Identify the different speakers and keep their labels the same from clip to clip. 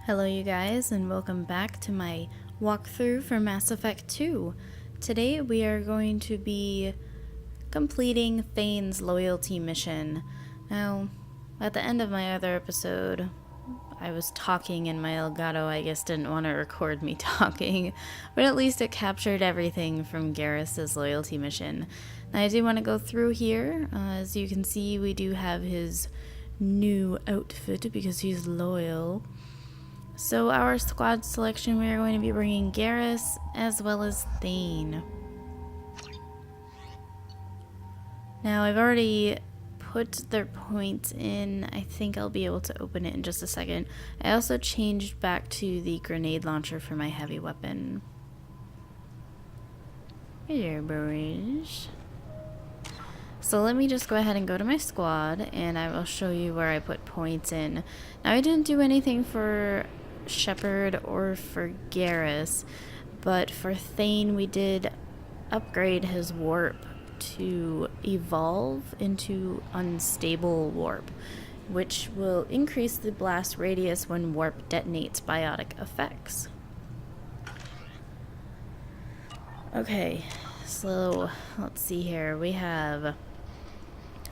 Speaker 1: Hello you guys, and welcome back to my walkthrough for Mass Effect 2. Today we are going to be completing Thane's loyalty mission. Now, at the end of my other episode, I was talking and my Elgato, I guess, didn't want to record me talking, but at least it captured everything from Garrus's loyalty mission. Now I do want to go through here. As you can see, we do have his new outfit because he's loyal. So our squad selection, we are going to be bringing Garrus as well as Thane. Now I've already put their points in. I think I'll be able to open it in just a second. I also changed back to the grenade launcher for my heavy weapon. Here, boys. So let me just go ahead and go to my squad and I will show you where I put points in. Now I didn't do anything for Shepard or for Garrus, but for Thane we did upgrade his warp to evolve into unstable warp, which will increase the blast radius when warp detonates biotic effects. Okay, so let's see here. We have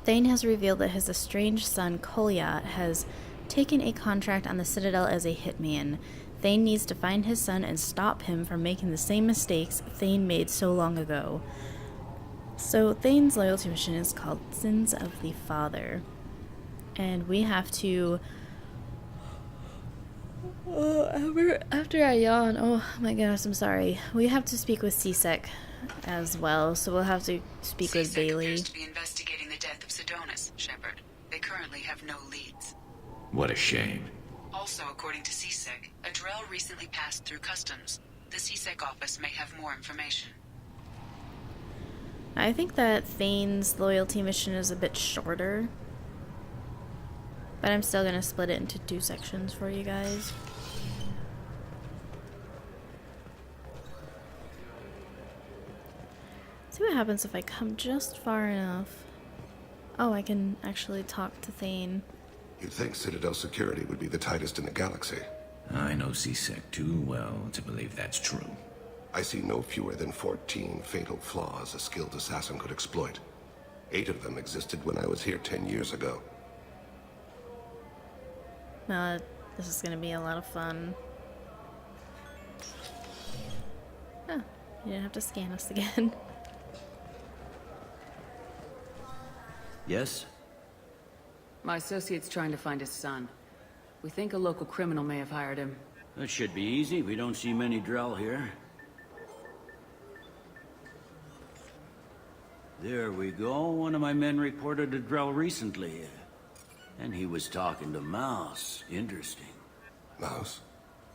Speaker 1: Thane has revealed that his estranged son Kolyat has taken a contract on the Citadel as a hitman. Thane needs to find his son and stop him from making the same mistakes Thane made so long ago. So Thane's loyalty mission is called Sins of the Father. And we have to... after I yawn, oh my goodness, I'm sorry. We have to speak with CSEC as well, so we'll have to speak with Bailey.
Speaker 2: Appears to be investigating the death of Sidonis, Shepard. They currently have no leads.
Speaker 3: What a shame.
Speaker 2: Also, according to CSEC, a Drell recently passed through customs. The CSEC office may have more information.
Speaker 1: I think that Thane's loyalty mission is a bit shorter, but I'm still going to split it into two sections for you guys. See what happens if I come just far enough. Oh, I can actually talk to Thane.
Speaker 4: You'd think Citadel security would be the tightest in the galaxy.
Speaker 3: I know CSEC too well to believe that's true.
Speaker 4: I see no fewer than 14 fatal flaws a skilled assassin could exploit. 8 of them existed when I was here 10 years ago.
Speaker 1: Well, this is going to be a lot of fun. Oh, you didn't have to scan us again.
Speaker 3: Yes?
Speaker 5: My associate's trying to find his son. We think a local criminal may have hired him.
Speaker 6: That should be easy. We don't see many Drell here. There we go. One of my men reported a Drell recently. And he was talking to Mouse. Interesting.
Speaker 4: Mouse?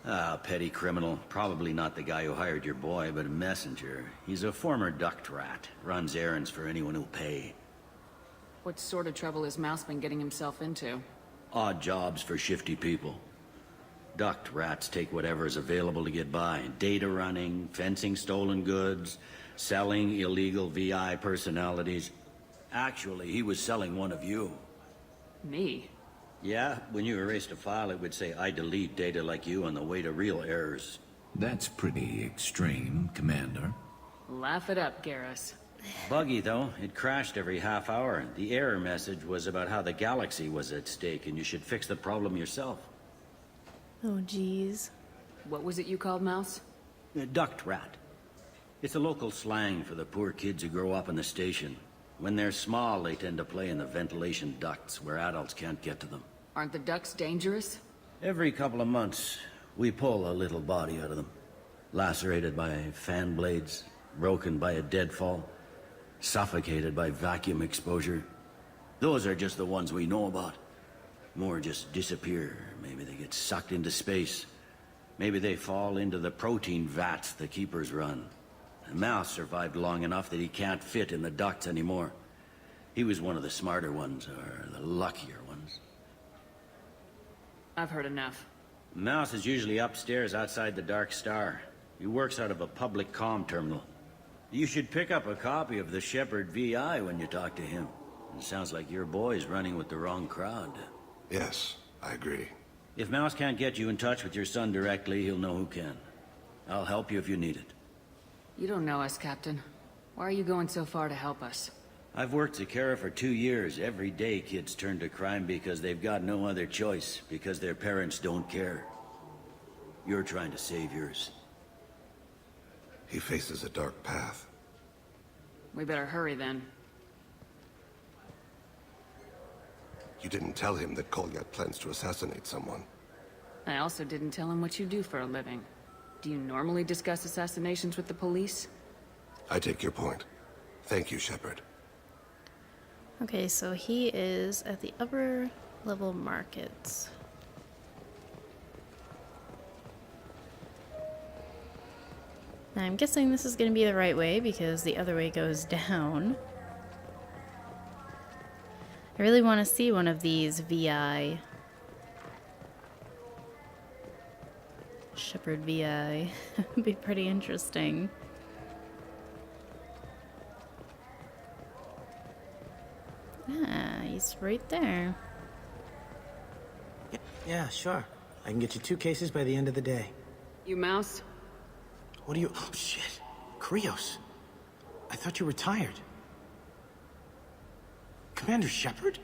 Speaker 6: Ah, petty criminal. Probably not the guy who hired your boy, but a messenger. He's a former duct rat. Runs errands for anyone who'll pay.
Speaker 5: What sort of trouble has Mouse been getting himself into?
Speaker 6: Odd jobs for shifty people. Duct rats take whatever is available to get by. Data running, fencing stolen goods, selling illegal VI personalities. Actually, he was selling one of you.
Speaker 5: Me?
Speaker 6: Yeah, when you erased a file, it would say, I delete data like you on the way to real errors.
Speaker 3: That's pretty extreme, Commander.
Speaker 5: Laugh it up, Garrus.
Speaker 6: Buggy, though. It crashed every half hour. The error message was about how the galaxy was at stake, and you should fix the problem yourself.
Speaker 1: Oh, jeez.
Speaker 5: What was it you called Mouse?
Speaker 6: A duct rat. It's a local slang for the poor kids who grow up in the station. When they're small, they tend to play in the ventilation ducts where adults can't get to them.
Speaker 5: Aren't the ducks dangerous?
Speaker 6: Every couple of months, we pull a little body out of them. Lacerated by fan blades, broken by a deadfall, suffocated by vacuum exposure. Those are just the ones we know about. More just disappear. Maybe they get sucked into space. Maybe they fall into the protein vats the Keepers run. The Mouse survived long enough that he can't fit in the ducts anymore. He was one of the smarter ones, or the luckier ones.
Speaker 5: I've heard enough.
Speaker 6: Mouse is usually upstairs outside the Dark Star. He works out of a public comm terminal. You should pick up a copy of the Shepard VI when you talk to him. It sounds like your boy's running with the wrong crowd.
Speaker 4: Yes, I agree.
Speaker 6: If Mouse can't get you in touch with your son directly, he'll know who can. I'll help you if you need it.
Speaker 5: You don't know us, Captain. Why are you going so far to help us?
Speaker 6: I've worked at Kara for 2 years. Every day kids turn to crime because they've got no other choice, because their parents don't care. You're trying to save yours.
Speaker 4: He faces a dark path.
Speaker 5: We better hurry then.
Speaker 4: You didn't tell him that Kolyat plans to assassinate someone.
Speaker 5: I also didn't tell him what you do for a living. Do you normally discuss assassinations with the police?
Speaker 4: I take your point. Thank you, Shepard.
Speaker 1: Okay, so he is at the upper level markets. I'm guessing this is going to be the right way because the other way goes down. I really want to see one of these VI. Shepard VI. It'd be pretty interesting. Ah, he's right there.
Speaker 7: Yeah, sure. I can get you 2 cases by the end of the day.
Speaker 5: You Mouse?
Speaker 7: What do you... Oh, shit. Krios. I thought you retired. Commander Shepard?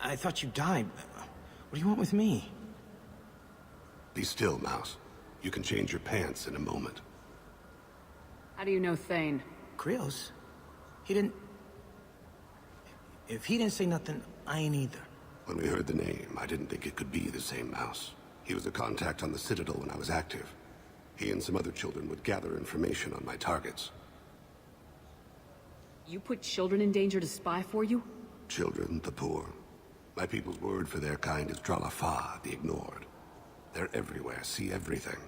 Speaker 7: I thought you died. What do you want with me?
Speaker 4: Be still, Mouse. You can change your pants in a moment.
Speaker 5: How do you know Thane?
Speaker 7: Krios? He didn't... If he didn't say nothing, I ain't either.
Speaker 4: When we heard the name, I didn't think it could be the same Mouse. He was a contact on the Citadel when I was active. He and some other children would gather information on my targets.
Speaker 5: You put children in danger to spy for you?
Speaker 4: Children, the poor. My people's word for their kind is Dralafa, the ignored. They're everywhere, see everything.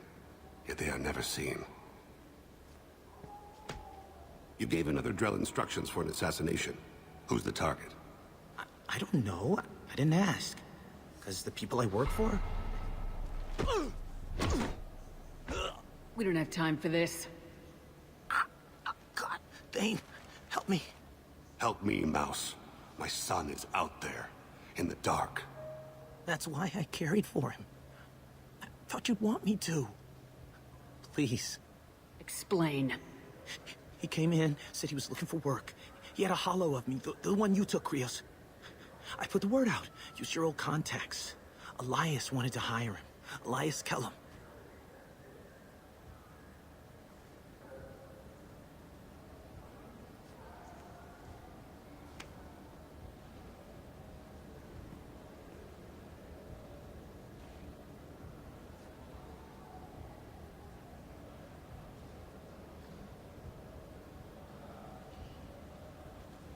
Speaker 4: Yet they are never seen. You gave another Drell instructions for an assassination. Who's the target?
Speaker 7: I don't know. I didn't ask. Because the people I work for?
Speaker 5: We don't have time for this.
Speaker 7: God, Thane, help me.
Speaker 4: Help me, Mouse. My son is out there, in the dark.
Speaker 7: That's why I carried for him. I thought you'd want me to. Please.
Speaker 5: Explain.
Speaker 7: He came in, said he was looking for work. He had a hollow of me, the one you took, Krios. I put the word out. Used your old contacts. Elias wanted to hire him. Elias Kellum.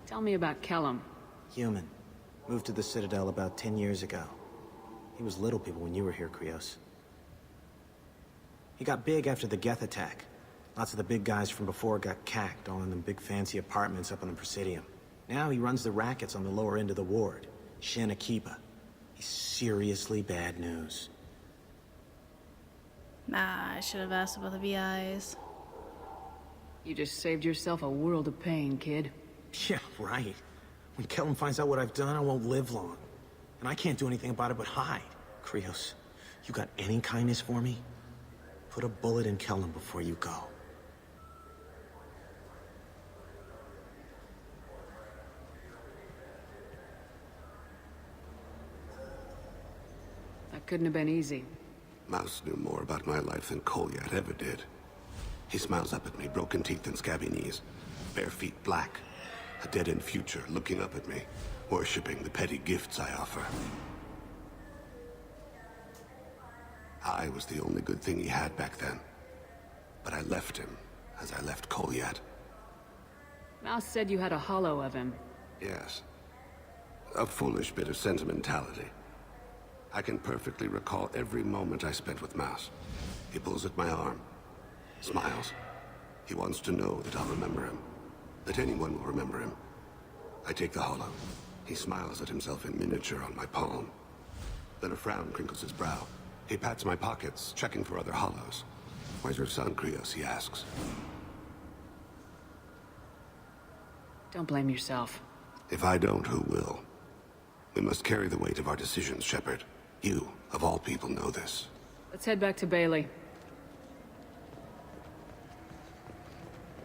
Speaker 5: Tell me about Kellum.
Speaker 7: Human. Moved to the Citadel about 10 years ago. He was little people when you were here, Krios. He got big after the Geth attack. Lots of the big guys from before got cacked, all in them big fancy apartments up on the Presidium. Now he runs the rackets on the lower end of the ward, Shin Akiba. He's seriously bad news.
Speaker 1: Ah, I should have asked about the VIs.
Speaker 5: You just saved yourself a world of pain, kid.
Speaker 7: Yeah, right. When Kellum finds out what I've done, I won't live long. And I can't do anything about it but hide. Krios, you got any kindness for me? Put a bullet in Kellum before you go.
Speaker 5: That couldn't have been easy.
Speaker 4: Mouse knew more about my life than Kolyat ever did. He smiles up at me, broken teeth and scabby knees. Bare feet black. A dead-end future looking up at me, worshipping the petty gifts I offer. I was the only good thing he had back then. But I left him, as I left Kolyat.
Speaker 5: Mouse said you had a hollow of him.
Speaker 4: Yes. A foolish bit of sentimentality. I can perfectly recall every moment I spent with Mouse. He pulls at my arm, smiles. He wants to know that I'll remember him. That anyone will remember him. I take the hollow. He smiles at himself in miniature on my palm. Then a frown crinkles his brow. He pats my pockets, checking for other hollows. Where's your son, Krios? He asks.
Speaker 5: Don't blame yourself.
Speaker 4: If I don't, who will? We must carry the weight of our decisions, Shepard. You, of all people, know this.
Speaker 5: Let's head back to Bailey.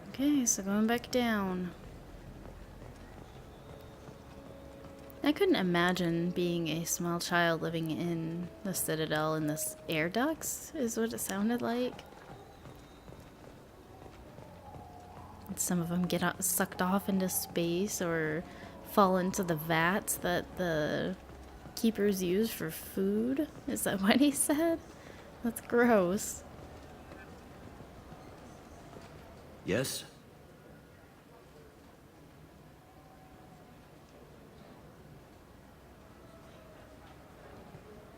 Speaker 1: Okay, so going back down. I couldn't imagine being a small child living in the Citadel in this air ducts, is what it sounded like. Some of them get sucked off into space or fall into the vats that the keepers use for food. Is that what he said? That's gross.
Speaker 6: Yes?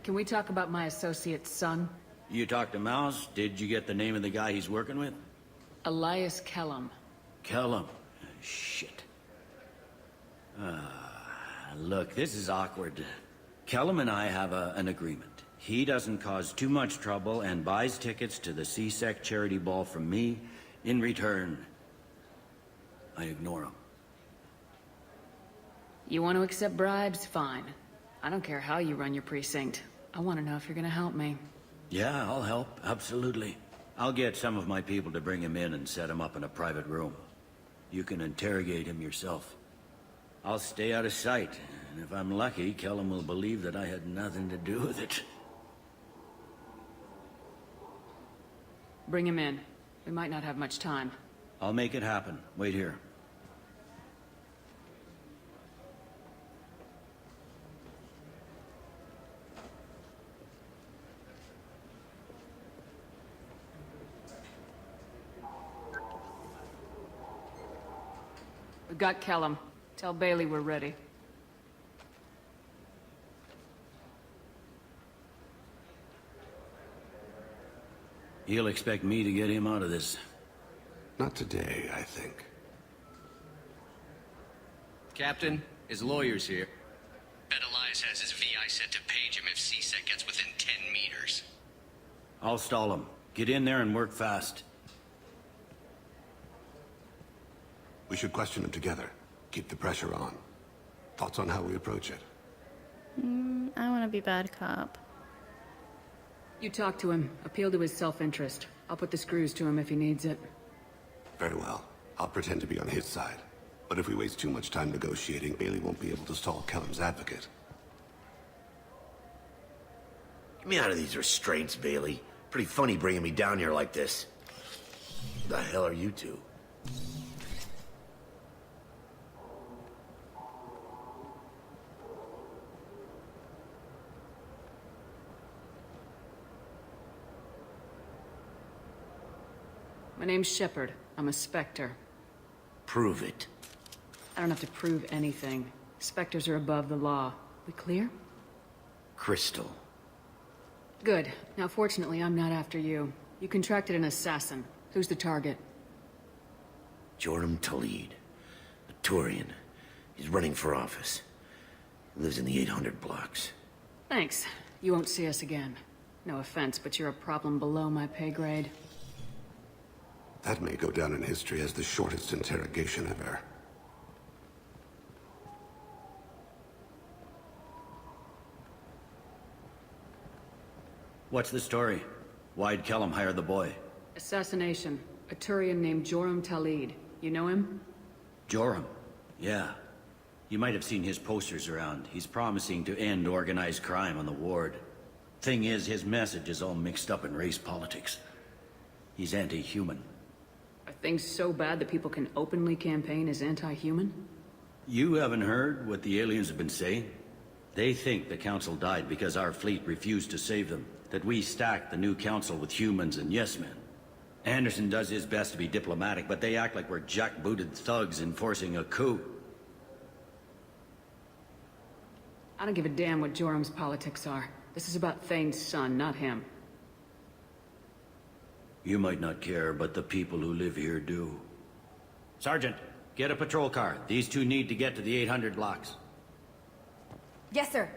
Speaker 5: Can we talk about my associate's son?
Speaker 6: You talked to Mouse? Did you get the name of the guy he's working with?
Speaker 5: Elias Kellum.
Speaker 6: Kellum. Shit. Look, this is awkward. Kellum and I have an agreement. He doesn't cause too much trouble and buys tickets to the CSEC charity ball from me. In return, I ignore him.
Speaker 5: You want to accept bribes? Fine. I don't care how you run your precinct. I want to know if you're gonna help me.
Speaker 6: Yeah, I'll help. Absolutely. I'll get some of my people to bring him in and set him up in a private room. You can interrogate him yourself. I'll stay out of sight, and if I'm lucky, Kellum will believe that I had nothing to do with it.
Speaker 5: Bring him in. We might not have much time.
Speaker 6: I'll make it happen. Wait here.
Speaker 5: We've got Kellum. Tell Bailey we're ready.
Speaker 6: He'll expect me to get him out of this.
Speaker 4: Not today, I think.
Speaker 8: Captain, his lawyer's here. Bet Elias has his VI set to page him if CSEC gets within 10 meters.
Speaker 6: I'll stall him. Get in there and work fast.
Speaker 4: We should question him together. Keep the pressure on. Thoughts on how we approach it?
Speaker 1: I want to be bad cop.
Speaker 5: You talk to him. Appeal to his self-interest. I'll put the screws to him if he needs it.
Speaker 4: Very well. I'll pretend to be on his side. But if we waste too much time negotiating, Bailey won't be able to stall Kellum's advocate.
Speaker 9: Get me out of these restraints, Bailey. Pretty funny bringing me down here like this. Who the hell are you two?
Speaker 5: My name's Shepard. I'm a Spectre.
Speaker 9: Prove it.
Speaker 5: I don't have to prove anything. Spectres are above the law. We clear?
Speaker 9: Crystal.
Speaker 5: Good. Now, fortunately, I'm not after you. You contracted an assassin. Who's the target?
Speaker 9: Joram Talid. A Turian. He's running for office. He lives in the 800 blocks.
Speaker 5: Thanks. You won't see us again. No offense, but you're a problem below my pay grade.
Speaker 4: That may go down in history as the shortest interrogation ever.
Speaker 6: What's the story? Why'd Kellum hire the boy?
Speaker 5: Assassination. A Turian named Joram Talid. You know him?
Speaker 6: Joram. Yeah. You might have seen his posters around. He's promising to end organized crime on the ward. Thing is, his message is all mixed up in race politics. He's anti-human.
Speaker 5: Are things so bad that people can openly campaign as anti-human?
Speaker 6: You haven't heard what the aliens have been saying? They think the Council died because our fleet refused to save them. That we stacked the new Council with humans and yes-men. Anderson does his best to be diplomatic, but they act like we're jackbooted thugs enforcing a coup.
Speaker 5: I don't give a damn what Joram's politics are. This is about Thane's son, not him.
Speaker 6: You might not care, but the people who live here do. Sergeant, get a patrol car. These two need to get to the 800 blocks.
Speaker 10: Yes, sir.